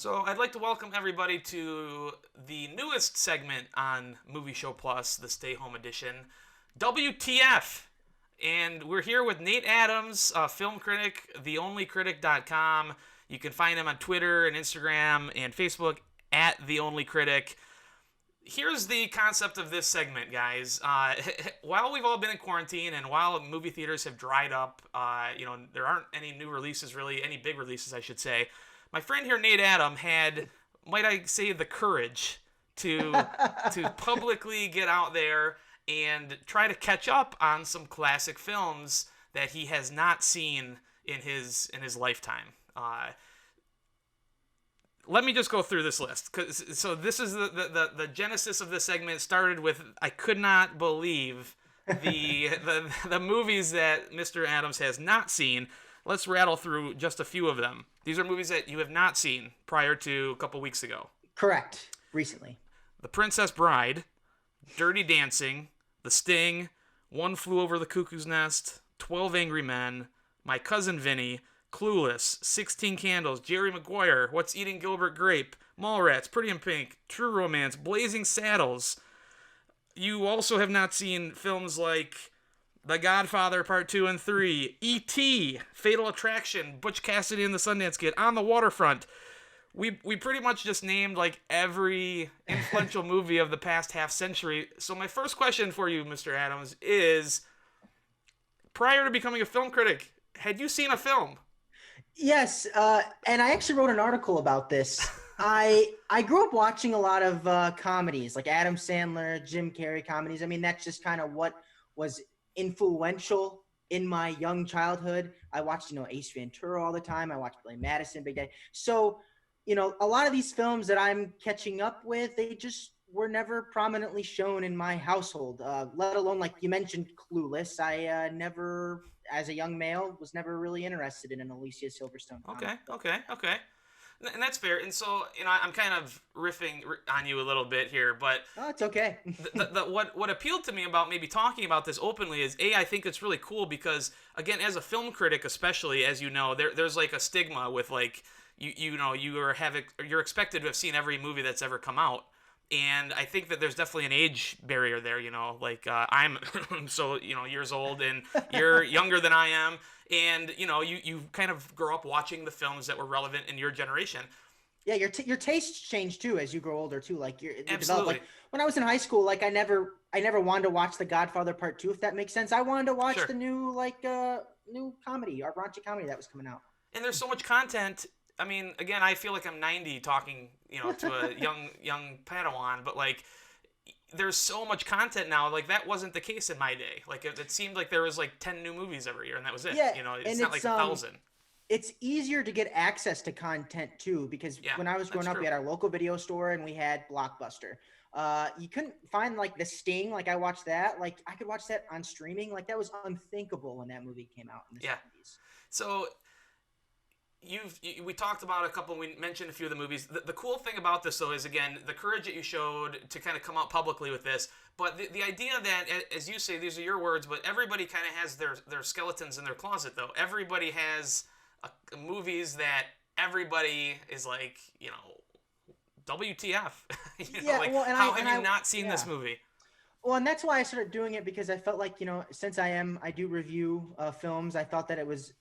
So I'd like to welcome everybody to the newest segment on Movie Show Plus, the Stay Home Edition, WTF. And we're here with Nate Adams, film critic, theonlycritic.com. You can find him on Twitter and Instagram and Facebook at theonlycritic. Here's the concept of this segment, guys. While we've all been in quarantine and while movie theaters have dried up, there aren't any new releases, really, any big releases, I should say. My friend here, Nate Adam, had, might I say, the courage to publicly get out there and try to catch up on some classic films that he has not seen in his lifetime. Let me just go through this list. So this is the genesis of this segment. Started with I could not believe the movies that Mr. Adams has not seen. Let's rattle through just a few of them. These are movies that you have not seen prior to a couple weeks ago. Correct. Recently. The Princess Bride, Dirty Dancing, The Sting, One Flew Over the Cuckoo's Nest, 12 Angry Men, My Cousin Vinny, Clueless, 16 Candles, Jerry Maguire, What's Eating Gilbert Grape, Mallrats, Pretty in Pink, True Romance, Blazing Saddles. You also have not seen films like The Godfather Part 2 and 3, E.T., Fatal Attraction, Butch Cassidy and the Sundance Kid, On the Waterfront. We pretty much just named like every influential movie of the past half century. So my first question for you, Mr. Adams, is prior to becoming a film critic, had you seen a film? Yes, and I actually wrote an article about this. I grew up watching a lot of comedies, like Adam Sandler, Jim Carrey comedies. I mean, that's just kind of what was influential in my young childhood. I watched, Ace Ventura all the time. I watched Billy Madison, Big Daddy. So, a lot of these films that I'm catching up with, they just were never prominently shown in my household, let alone, like you mentioned, Clueless. I never, as a young male, was never really interested in an Alicia Silverstone comic. Okay. And that's fair. And so, I'm kind of riffing on you a little bit here, but Oh, it's okay. what appealed to me about maybe talking about this openly is, I think it's really cool because, again, as a film critic, especially, as you know, there's like a stigma with like, you're expected to have seen every movie that's ever come out. And I think that there's definitely an age barrier there, like I'm so, years old and you're younger than I am. And, you kind of grow up watching the films that were relevant in your generation. Yeah, your tastes change too as you grow older too. Like you develop. Absolutely. Like when I was in high school, like I never wanted to watch The Godfather Part 2, if that makes sense. I wanted to watch Sure. the new new comedy or raunchy comedy that was coming out. And there's so much content. I mean, again, I feel like I'm 90 talking, to a young Padawan, but like, there's so much content now. Like that wasn't the case in my day. Like it seemed like there was like 10 new movies every year, and that was it. Yeah, It's not like 1,000. It's easier to get access to content too, because when I was growing up, we had our local video store and we had Blockbuster. You couldn't find like The Sting. Like I watched that. Like I could watch that on streaming. Like that was unthinkable when that movie came out in the 70s. So we talked about a couple, we mentioned a few of the movies. The cool thing about this, though, is, again, the courage that you showed to kind of come out publicly with this. But the idea that, as you say, these are your words, but everybody kind of has their skeletons in their closet, though. Everybody has movies that everybody is like, WTF. How have you not seen this movie? Well, and that's why I started doing it, because I felt like, since I do review films, I thought that it was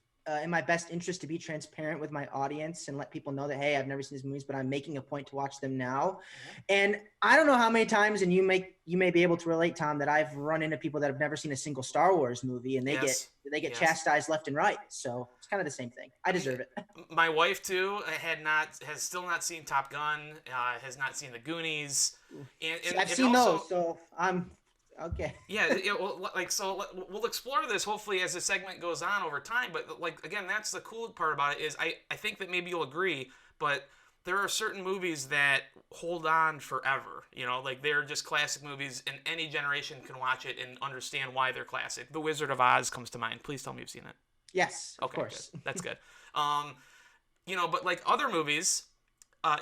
in my best interest to be transparent with my audience and let people know that, hey, I've never seen these movies, but I'm making a point to watch them now. And I don't know how many times, and you may be able to relate, Tom, that I've run into people that have never seen a single Star Wars movie, and they get chastised left and right. So it's kind of the same thing. I deserve it. My wife too has still not seen Top Gun, has not seen The Goonies. And I've seen those, so I'm okay. We'll explore this hopefully as the segment goes on over time. But like, again, that's the cool part about it is I think that maybe you'll agree, but there are certain movies that hold on forever. Like they're just classic movies, and any generation can watch it and understand why they're classic. The Wizard of Oz comes to mind. Please tell me you've seen it. Yes, of Okay, course. good. That's good. But like other movies.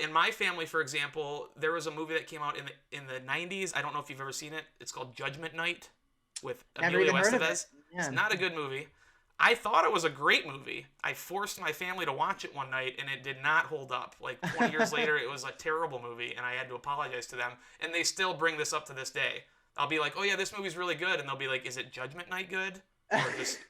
In my family, for example, there was a movie that came out in the 90s. I don't know if you've ever seen it. It's called Judgment Night with Never Emilio even heard of Estevez. it. Yeah. It's not a good movie. I thought it was a great movie. I forced my family to watch it one night, and it did not hold up. Like 20 years later, it was a terrible movie, and I had to apologize to them. And they still bring this up to this day. I'll be like, "Oh yeah, this movie's really good," and they'll be like, "Is it Judgment Night good?" And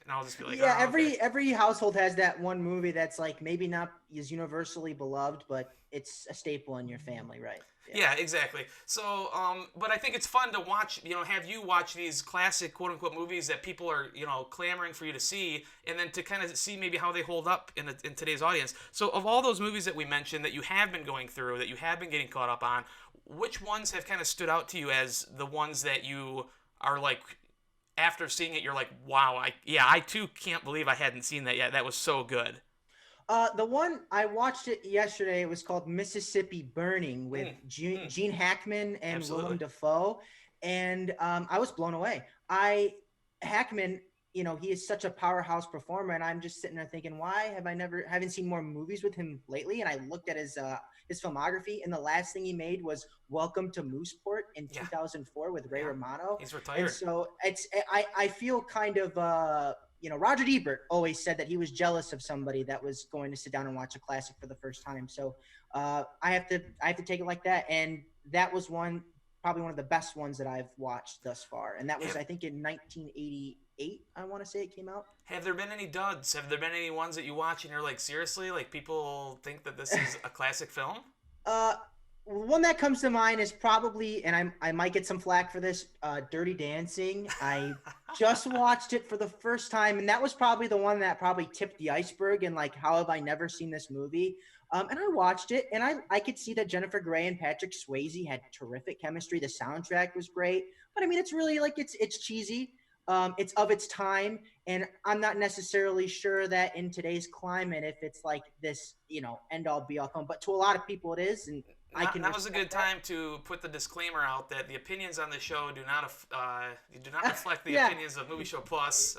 I'll just be like, Yeah, "Oh, okay." every household has that one movie that's like maybe not as universally beloved, but it's a staple in your family, right? Yeah, exactly. So, but I think it's fun to watch, have you watch these classic quote unquote movies that people are, clamoring for you to see, and then to kind of see maybe how they hold up in today's audience. So, of all those movies that we mentioned that you have been going through, that you have been getting caught up on, which ones have kind of stood out to you as the ones that you are like, after seeing it, you're like, wow, I too can't believe I hadn't seen that yet. That was so good. The one I watched it yesterday. It was called Mississippi Burning with Gene Hackman and Absolutely. Willem Dafoe, and I was blown away. I Hackman, he is such a powerhouse performer, and I'm just sitting there thinking, why have I never haven't seen more movies with him lately? And I looked at his filmography, and the last thing he made was Welcome to Mooseport in Yeah. 2004 with Ray Yeah. Romano. He's And retired. so I feel kind of Roger Ebert always said that he was jealous of somebody that was going to sit down and watch a classic for the first time. So I have to take it like that. And that was probably one of the best ones that I've watched thus far. And that was, I think, in 1988. I want to say it came out. Have there been any duds? Have there been any ones that you watch and you're like, seriously? Like, people think that this is a classic film? One that comes to mind is probably, and I might get some flack for this, Dirty Dancing. I just watched it for the first time, and that was probably the one that probably tipped the iceberg, and like, how have I never seen this movie? And I watched it, and I could see that Jennifer Grey and Patrick Swayze had terrific chemistry. The soundtrack was great, but I mean, it's really like it's cheesy. It's of its time, and I'm not necessarily sure that in today's climate, if it's like this, end all be all come. But to a lot of people, it is, and I can. Now is a good time to put the disclaimer out that the opinions on the show do not reflect the opinions of Movie Show Plus.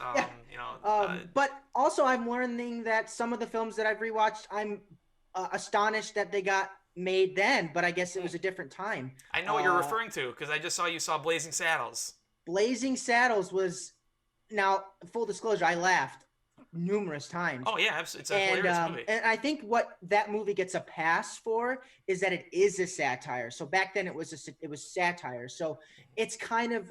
But also, I'm learning that some of the films that I've rewatched, I'm astonished that they got made then. But I guess it was a different time. I know what you're referring to because I just saw you saw Blazing Saddles. Blazing Saddles was, now full disclosure, I laughed numerous times. Oh yeah, it's a hilarious movie. And I think what that movie gets a pass for is that it is a satire. So back then it was satire. So it's kind of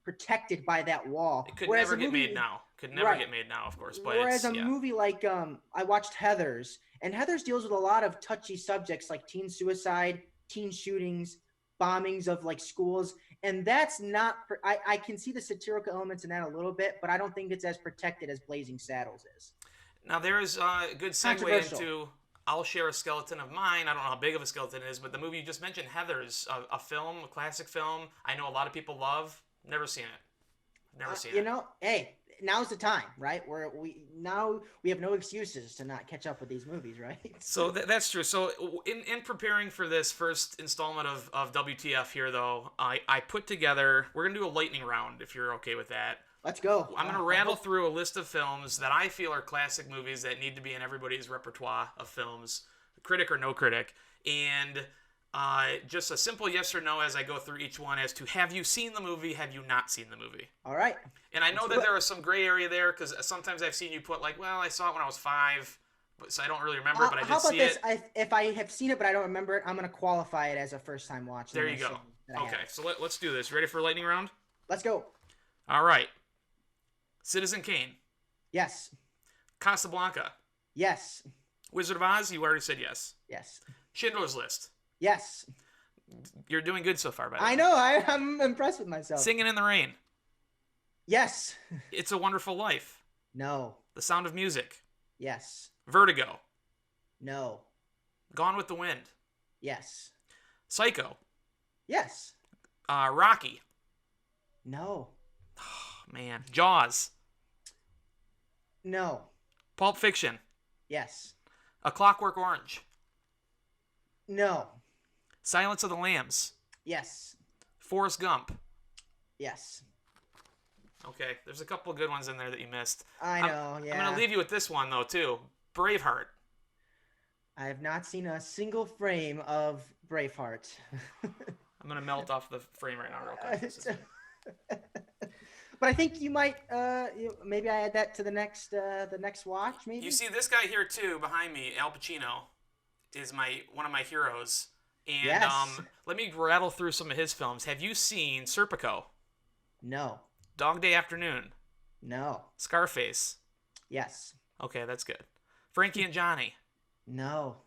protected by that wall. It could never get made now. Could never get made now, of course. But whereas a movie like I watched Heathers, and Heathers deals with a lot of touchy subjects like teen suicide, teen shootings, bombings of like schools. And that's not, I can see the satirical elements in that a little bit, but I don't think it's as protected as Blazing Saddles is. Now, there's a good segue into, I'll share a skeleton of mine. I don't know how big of a skeleton it is, but the movie you just mentioned, Heathers, a film, a classic film, I know a lot of people love. Never seen it. Never seen it. Hey, now's the time, right? We have no excuses to not catch up with these movies, right? So that's true. So in preparing for this first installment of WTF here, though, I put together, we're going to do a lightning round, if you're okay with that. Let's go. I'm going to rattle through a list of films that I feel are classic movies that need to be in everybody's repertoire of films, critic or no critic, and just a simple yes or no as I go through each one as to have you seen the movie, have you not seen the movie. All right. And I know that there is some gray area there because sometimes I've seen you put like, well, I saw it when I was 5, so I don't really remember it, but I did see it. How about this? If I have seen it but I don't remember it, I'm going to qualify it as a first-time watch. There you go. Okay, so let's do this. Ready for lightning round? Let's go. All right. Citizen Kane. Yes. Casablanca. Yes. Wizard of Oz, you already said yes. Yes. Schindler's List. Yes. You're doing good so far, by the way. I know. I'm impressed with myself. Singing in the Rain. Yes. It's a Wonderful Life. No. The Sound of Music. Yes. Vertigo. No. Gone with the Wind. Yes. Psycho. Yes. Rocky. No. Oh, man. Jaws. No. Pulp Fiction. Yes. A Clockwork Orange. No. Silence of the Lambs. Yes. Forrest Gump. Yes. Okay, there's a couple of good ones in there that you missed. I know, yeah. I'm going to leave you with this one, though, too. Braveheart. I have not seen a single frame of Braveheart. I'm going to melt off the frame right now real quick. But I think you might maybe I add that to the next watch. Maybe You see this guy here too behind me, Al Pacino, is one of my heroes. And yes, let me rattle through some of his films. Have you seen Serpico, no, Dog Day Afternoon, no, Scarface? yes, Okay, that's good. Frankie and Johnny. no.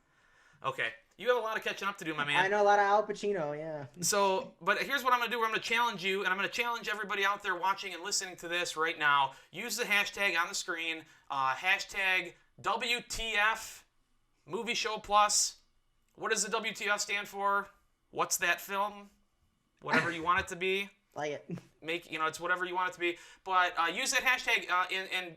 Okay, you have a lot of catching up to do, my man. I know a lot of Al Pacino. Yeah. So, but here's what I'm going to do. I'm going to challenge you, and I'm going to challenge everybody out there watching and listening to this right now. Use the hashtag on the screen, hashtag WTF Movie Show Plus. What does the WTF stand for? What's that film? Whatever you want it to be. Like it. It's whatever you want it to be. But use that hashtag,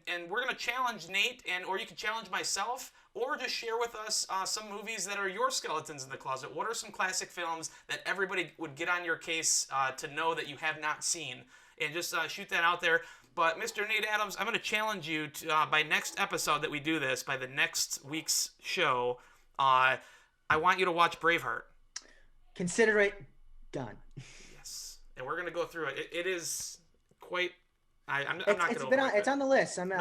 and we're going to challenge Nate, or you can challenge myself, or just share with us some movies that are your skeletons in the closet. What are some classic films that everybody would get on your case to know that you have not seen? And just shoot that out there. But Mr. Nate Adams, I'm going to challenge you to, by next episode that we do this, by the next week's show, I want you to watch Braveheart. Consider it done. Yes. And we're going to go through it. It is quite... I'm not going to It's on the list. I'm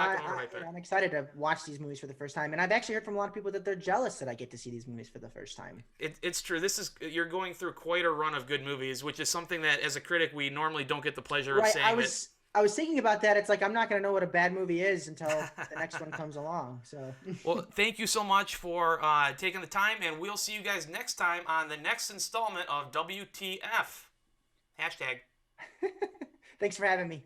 excited to watch these movies for the first time, and I've actually heard from a lot of people that they're jealous that I get to see these movies for the first time. It's true. You're going through quite a run of good movies, which is something that, as a critic, we normally don't get the pleasure of saying. I was thinking about that. It's like I'm not going to know what a bad movie is until the next one comes along. So. Well, thank you so much for taking the time, and we'll see you guys next time on the next installment of WTF. Hashtag. Thanks for having me.